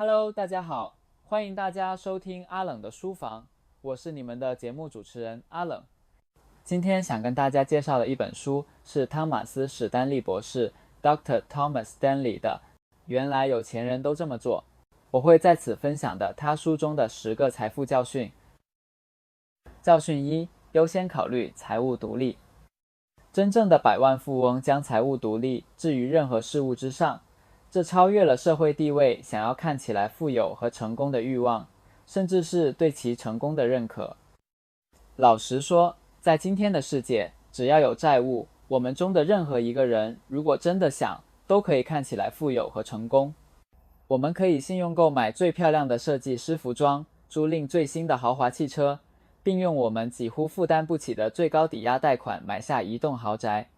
Hello，大家好，欢迎大家收听阿冷的书房，我是你们的节目主持人阿冷。今天想跟大家介绍的一本书是汤马斯·史丹利博士 Dr. Thomas Stanley 的《原来有钱人都这么做》。我会在此分享的他书中的10个财富教训。教训1：优先考虑财务独立。真正的百万富翁将财务独立置于任何事物之上，这超越了社会地位想要看起来富有和成功的欲望，甚至是对其成功的认可。老实说，在今天的世界，只要有债务，我们中的任何一个人如果真的想，都可以看起来富有和成功。我们可以信用购买最漂亮的设计师服装，租赁最新的豪华汽车，并用我们几乎负担不起的最高抵押贷款买下一栋豪宅。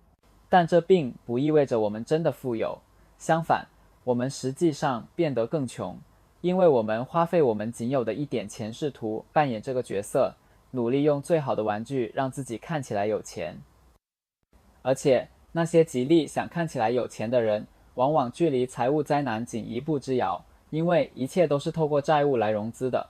但这并不意味着我们真的富有，相反，我们实际上变得更穷，因为我们花费我们仅有的一点钱试图扮演这个角色，努力用最好的玩具让自己看起来有钱。而且，那些极力想看起来有钱的人，往往距离财务灾难仅一步之遥，因为一切都是透过债务来融资的。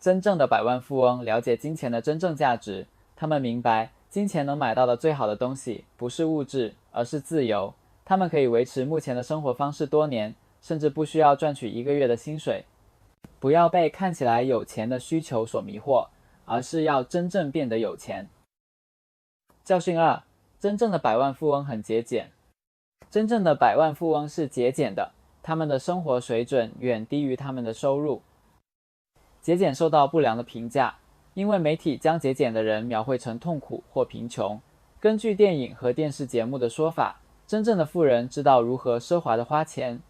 真正的百万富翁了解金钱的真正价值，他们明白金钱能买到的最好的东西不是物质，而是自由。他们可以维持目前的生活方式多年，甚至不需要赚取1个月的薪水。不要被看起来有钱的需求所迷惑，而是要真正变得有钱。教训2：真正的百万富翁很节俭。真正的百万富翁是节俭的，他们的生活水准远低于他们的收入。节俭受到不良的评价，因为媒体将节俭的人描绘成痛苦或贫穷。根据电影和电视节目的说法，真正的富人知道如何奢华地花钱。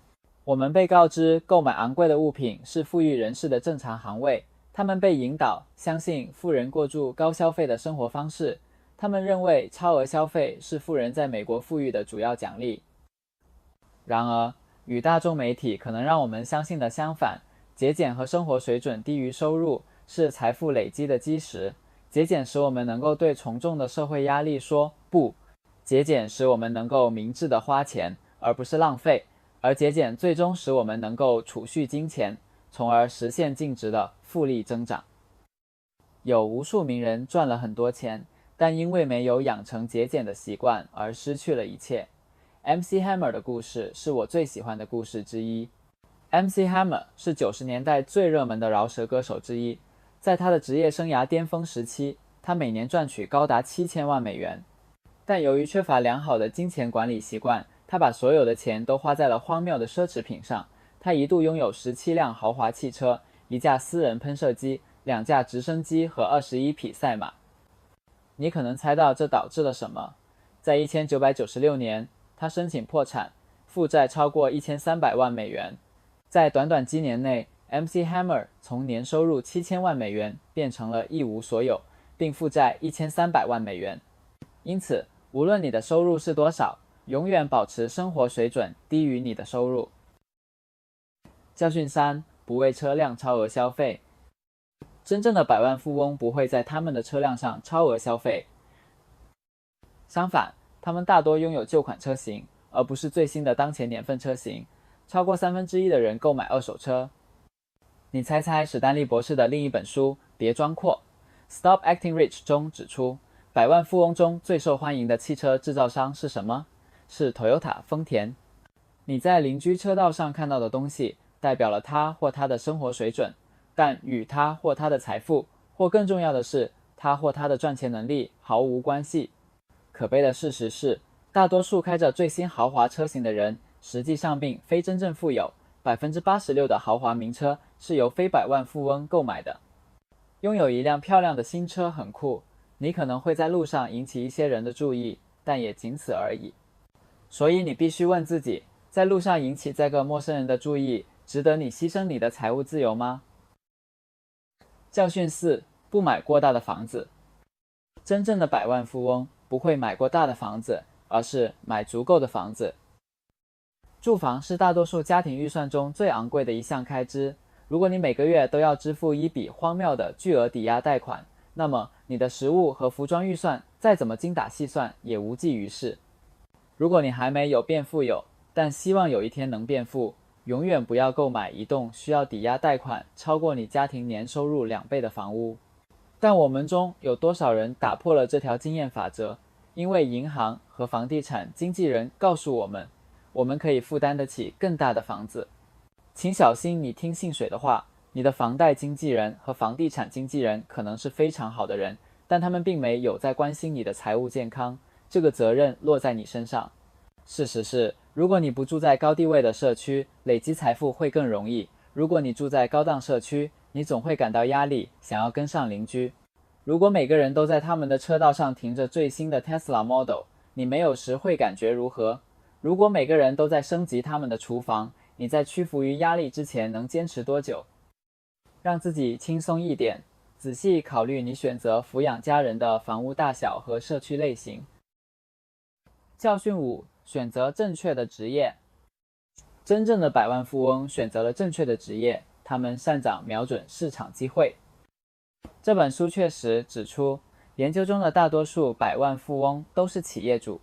我们被告知购买昂贵的物品是富裕人士的正常行为，他们被引导相信富人过住高消费的生活方式，他们认为超额消费是富人在美国富裕的主要奖励。然而，与大众媒体可能让我们相信的相反，节俭和生活水准低于收入是财富累积的基石。节俭使我们能够对从众的社会压力说不，节俭使我们能够明智地花钱，而不是浪费，而节俭最终使我们能够储蓄金钱，从而实现净值的复利增长。有无数名人赚了很多钱，但因为没有养成节俭的习惯而失去了一切。MC Hammer 的故事是我最喜欢的故事之一。MC Hammer 是90年代最热门的饶舌歌手之一，在他的职业生涯巅峰时期，他每年赚取高达7000万美元。但由于缺乏良好的金钱管理习惯，他把所有的钱都花在了荒谬的奢侈品上。他一度拥有17辆豪华汽车、1架私人喷射机、2架直升机和21匹赛马。你可能猜到这导致了什么？在1996年，他申请破产，负债超过1300万美元。在短短几年内， MC Hammer 从年收入7000万美元变成了一无所有，并负债1300万美元。因此，无论你的收入是多少，永远保持生活水准低于你的收入。教训3：不为车辆超额消费。真正的百万富翁不会在他们的车辆上超额消费，相反，他们大多拥有旧款车型，而不是最新的当前年份车型。超过1/3的人购买二手车。你猜猜史丹利博士的另一本书《别装阔》Stop Acting Rich 中指出，百万富翁中最受欢迎的汽车制造商是什么？是 Toyota 丰田。你在邻居车道上看到的东西，代表了他或他的生活水准，但与他或他的财富，或更重要的是，他或他的赚钱能力毫无关系。可悲的事实是，大多数开着最新豪华车型的人，实际上并非真正富有。86%的豪华名车是由非百万富翁购买的。拥有一辆漂亮的新车很酷，你可能会在路上引起一些人的注意，但也仅此而已。所以你必须问自己，在路上引起这个陌生人的注意，值得你牺牲你的财务自由吗？教训4：不买过大的房子。真正的百万富翁不会买过大的房子，而是买足够的房子。住房是大多数家庭预算中最昂贵的一项开支。如果你每个月都要支付一笔荒谬的巨额抵押贷款，那么你的食物和服装预算再怎么精打细算也无济于事。如果你还没有变富有，但希望有一天能变富，永远不要购买一栋需要抵押贷款超过你家庭年收入2倍的房屋。但我们中有多少人打破了这条经验法则？因为银行和房地产经纪人告诉我们，我们可以负担得起更大的房子。请小心你听信谁的话，你的房贷经纪人和房地产经纪人可能是非常好的人，但他们并没有在关心你的财务健康，这个责任落在你身上。事实是，如果你不住在高地位的社区，累积财富会更容易；如果你住在高档社区，你总会感到压力，想要跟上邻居。如果每个人都在他们的车道上停着最新的 Tesla Model， 你没有时会感觉如何？如果每个人都在升级他们的厨房，你在屈服于压力之前能坚持多久？让自己轻松一点，仔细考虑你选择抚养家人的房屋大小和社区类型。教训5：选择正确的职业。真正的百万富翁选择了正确的职业，他们擅长瞄准市场机会。这本书确实指出，研究中的大多数百万富翁都是企业主。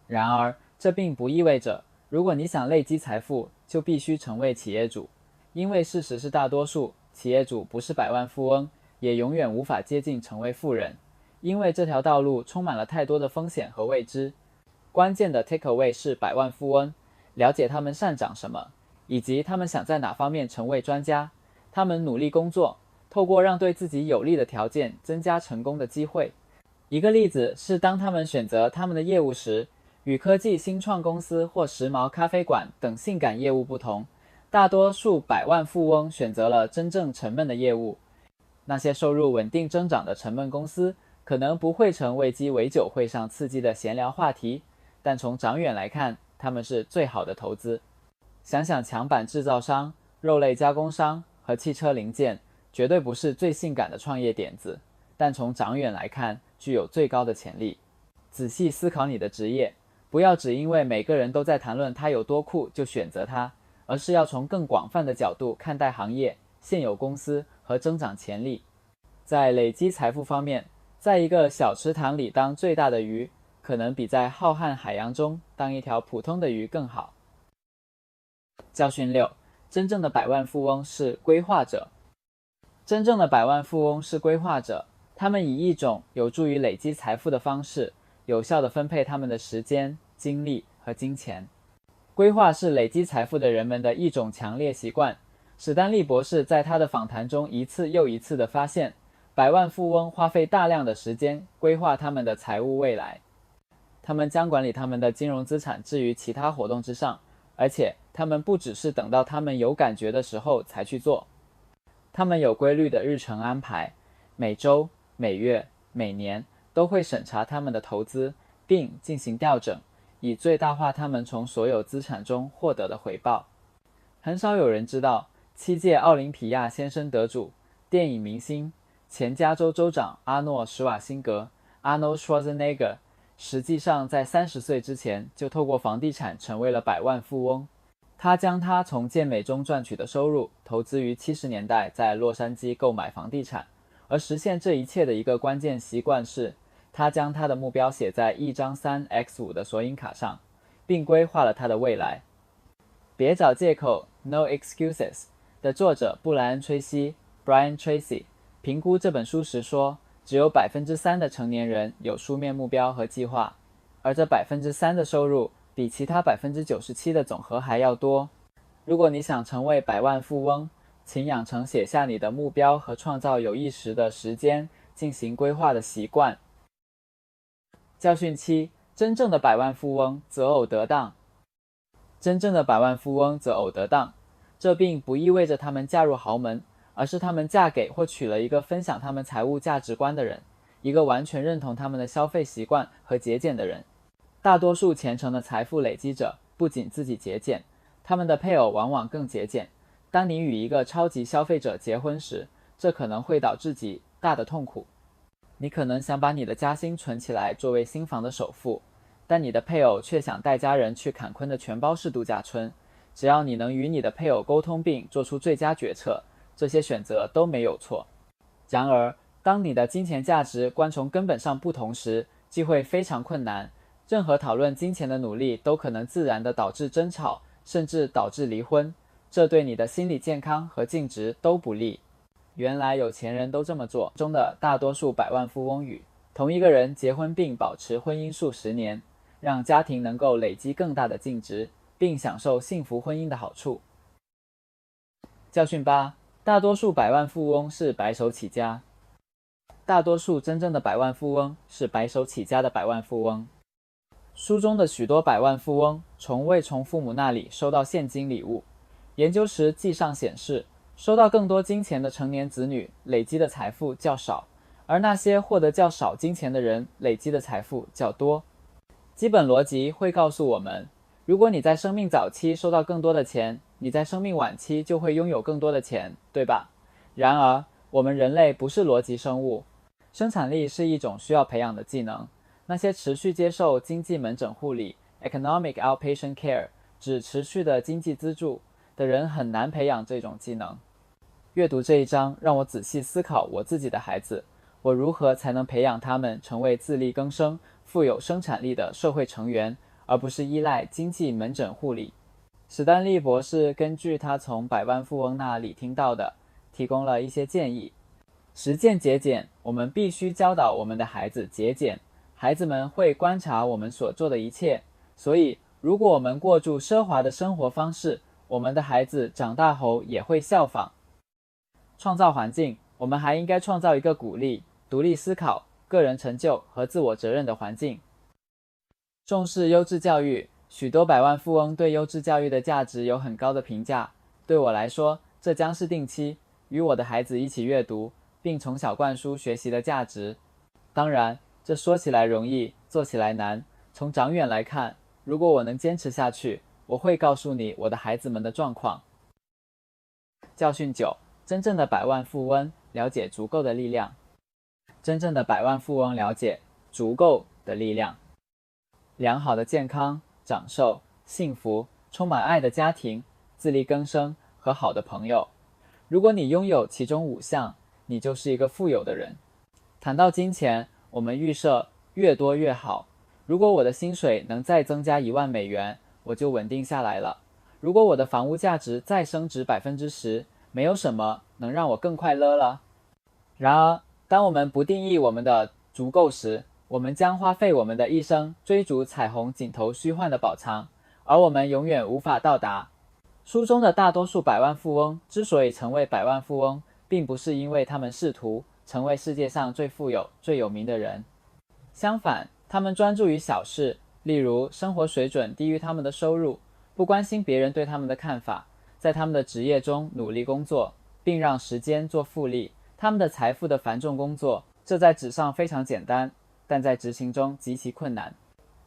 然而，这并不意味着，如果你想累积财富，就必须成为企业主。因为事实是，大多数企业主不是百万富翁，也永远无法接近成为富人，因为这条道路充满了太多的风险和未知。关键的 takeaway 是百万富翁了解他们擅长什么，以及他们想在哪方面成为专家。他们努力工作，透过让对自己有利的条件增加成功的机会。一个例子是，当他们选择他们的业务时，与科技新创公司或时髦咖啡馆等性感业务不同，大多数百万富翁选择了真正沉闷的业务。那些收入稳定增长的沉闷公司可能不会成为鸡尾酒会上刺激的闲聊话题，但从长远来看，他们是最好的投资。想想墙板制造商、肉类加工商和汽车零件，绝对不是最性感的创业点子，但从长远来看，具有最高的潜力。仔细思考你的职业，不要只因为每个人都在谈论它有多酷就选择它，而是要从更广泛的角度看待行业、现有公司和增长潜力。在累积财富方面，在一个小池塘里当最大的鱼，可能比在浩瀚海洋中当一条普通的鱼更好。教训6：真正的百万富翁是规划者。真正的百万富翁是规划者，他们以一种有助于累积财富的方式，有效地分配他们的时间、精力和金钱。规划是累积财富的人们的一种强烈习惯。史丹利博士在他的访谈中一次又一次地发现，百万富翁花费大量的时间规划他们的财务未来。他们将管理他们的金融资产置于其他活动之上，而且他们不只是等到他们有感觉的时候才去做。他们有规律的日程安排，每周、每月、每年都会审查他们的投资，并进行调整，以最大化他们从所有资产中获得的回报。很少有人知道，7届奥林匹亚先生得主、电影明星、前加州州长阿诺·施瓦辛格 （Arnold Schwarzenegger） 实际上在30岁之前就透过房地产成为了百万富翁。他将他从健美中赚取的收入投资于70年代在洛杉矶购买房地产，而实现这一切的一个关键习惯是，他将他的目标写在一张 3x5 的索引卡上，并规划了他的未来。别找借口 No Excuses 的作者布莱恩·崔西 Brian Tracy 评估这本书时说，只有 3% 的成年人有书面目标和计划，而这 3% 的收入比其他 97% 的总和还要多。如果你想成为百万富翁，请养成写下你的目标和创造有意识的时间进行规划的习惯。教训7：真正的百万富翁择偶得当。真正的百万富翁择偶得当，这并不意味着他们嫁入豪门，而是他们嫁给或娶了一个分享他们财务价值观的人，一个完全认同他们的消费习惯和节俭的人。大多数虔诚的财富累积者不仅自己节俭，他们的配偶往往更节俭。当你与一个超级消费者结婚时，这可能会导致极大的痛苦。你可能想把你的加薪存起来作为新房的首付，但你的配偶却想带家人去坎昆的全包式度假村。只要你能与你的配偶沟通并做出最佳决策，这些选择都没有错。然而，当你的金钱价值观从根本上不同时，机会非常困难。任何讨论金钱的努力都可能自然地导致争吵，甚至导致离婚。这对你的心理健康和净值都不利。原来有钱人都这么做中的大多数百万富翁语：同一个人结婚并保持婚姻数十年，让家庭能够累积更大的净值，并享受幸福婚姻的好处。教训8：大多数百万富翁是白手起家。大多数真正的百万富翁是白手起家的百万富翁。书中的许多百万富翁从未从父母那里收到现金礼物。研究时迹象显示，收到更多金钱的成年子女累积的财富较少，而那些获得较少金钱的人累积的财富较多。基本逻辑会告诉我们，如果你在生命早期收到更多的钱，你在生命晚期就会拥有更多的钱，对吧？然而，我们人类不是逻辑生物，生产力是一种需要培养的技能。那些持续接受经济门诊护理 （economic outpatient care） 指持续的经济资助的人很难培养这种技能。阅读这一章让我仔细思考我自己的孩子，我如何才能培养他们成为自力更生、富有生产力的社会成员，而不是依赖经济门诊护理。史丹利博士根据他从百万富翁那里听到的，提供了一些建议。实践节俭，我们必须教导我们的孩子节俭。孩子们会观察我们所做的一切，所以如果我们过住奢华的生活方式，我们的孩子长大后也会效仿。创造环境，我们还应该创造一个鼓励独立思考、个人成就和自我责任的环境。重视优质教育，许多百万富翁对优质教育的价值有很高的评价。对我来说，这将是定期与我的孩子一起阅读，并从小灌输学习的价值。当然，这说起来容易，做起来难。从长远来看，如果我能坚持下去，我会告诉你我的孩子们的状况。教训9：真正的百万富翁了解足够的力量。真正的百万富翁了解足够的力量。良好的健康、长寿、幸福、充满爱的家庭、自力更生和好的朋友。如果你拥有其中5项，你就是一个富有的人。谈到金钱，我们预设越多越好。如果我的薪水能再增加1万美元，我就稳定下来了。如果我的房屋价值再升值 10%， 没有什么能让我更快乐了。然而，当我们不定义我们的足够时，我们将花费我们的一生追逐彩虹尽头虚幻的宝藏，而我们永远无法到达。书中的大多数百万富翁之所以成为百万富翁，并不是因为他们试图成为世界上最富有、最有名的人。相反，他们专注于小事，例如生活水准低于他们的收入，不关心别人对他们的看法，在他们的职业中努力工作，并让时间做复利。他们的财富的繁重工作，这在纸上非常简单，但在执行中极其困难。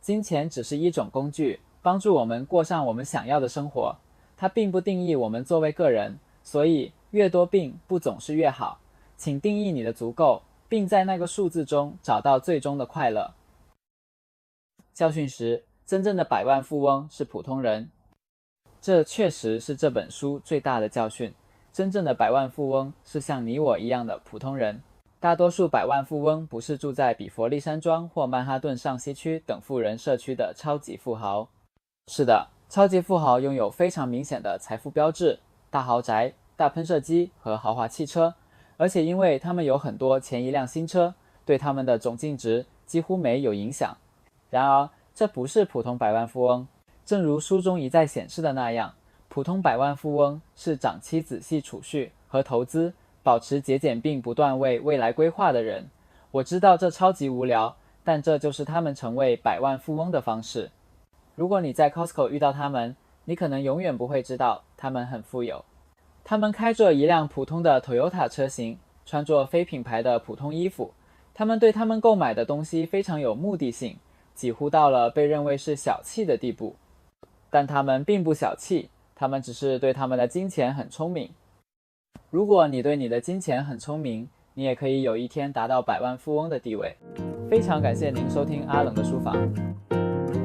金钱只是一种工具，帮助我们过上我们想要的生活。它并不定义我们作为个人，所以越多并不总是越好。请定义你的足够，并在那个数字中找到最终的快乐。教训10：真正的百万富翁是普通人。这确实是这本书最大的教训。真正的百万富翁是像你我一样的普通人。大多数百万富翁不是住在比佛利山庄或曼哈顿上西区等富人社区的超级富豪。是的，超级富豪拥有非常明显的财富标志，大豪宅、大喷射机和豪华汽车，而且因为他们有很多前一辆新车，对他们的总净值几乎没有影响。然而，这不是普通百万富翁。正如书中一再显示的那样，普通百万富翁是长期仔细储蓄和投资，保持节俭并不断为未来规划的人。我知道这超级无聊，但这就是他们成为百万富翁的方式。如果你在 Costco 遇到他们，你可能永远不会知道他们很富有。他们开着一辆普通的 Toyota 车型，穿着非品牌的普通衣服。他们对他们购买的东西非常有目的性，几乎到了被认为是小气的地步。但他们并不小气，他们只是对他们的金钱很聪明。如果你对你的金钱很聪明，你也可以有一天达到百万富翁的地位。非常感谢您收听阿冷的书房。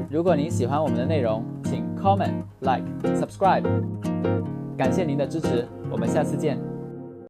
如果您喜欢我们的内容，请 comment、like、subscribe。感谢您的支持，我们下次见。